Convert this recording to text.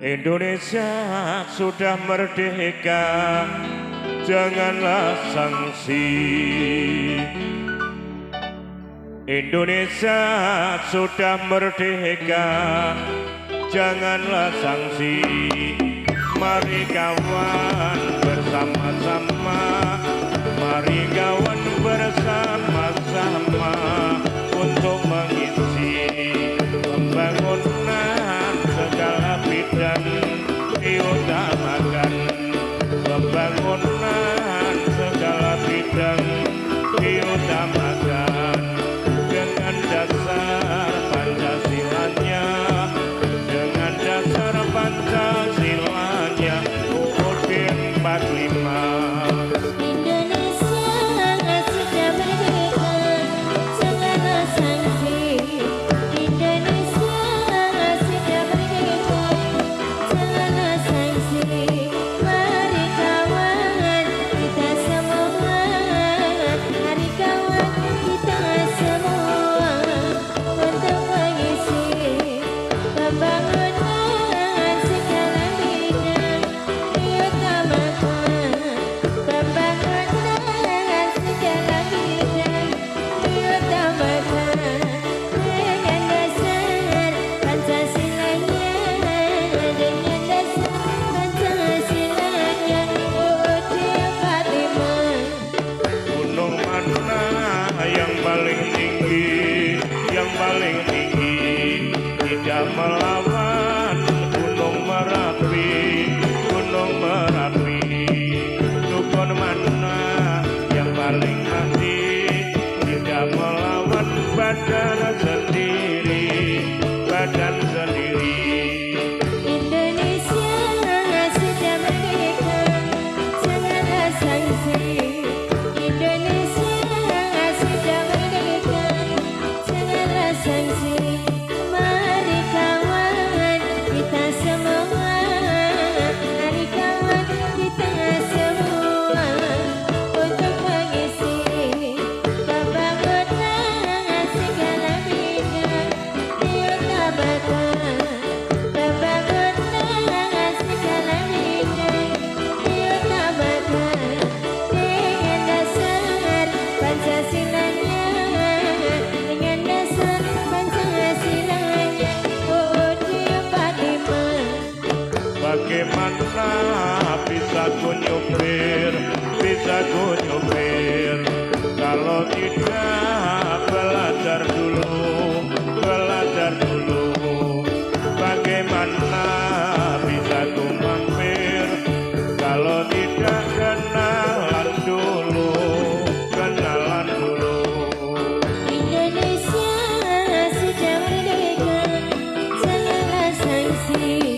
Indonesia sudah merdeka, janganlah sanksi. Indonesia sudah merdeka, janganlah sanksi. Mari kawan bersama-sama, mari kawan bersama-sama untuk mengisi pembangunan segala bidang diutamakan. Pembangunan segala bidang diutamakan dengan dasar Pancasilanya, dengan dasar Pancasilanya UUD 45. Yang paling tinggi tidak melawan Gunung Merapi, Gunung Merapi. Dukun mana yang paling mati tidak melawan badan sendiri, badan sendiri. Bagaimana bisa ku nyupir, bisa ku nyupir kalau tidak belajar dulu, belajar dulu. Bagaimana bisa ku mampir kalau tidak kenalan dulu, kenalan dulu. Indonesia sudah merdeka, janganlah sanksi.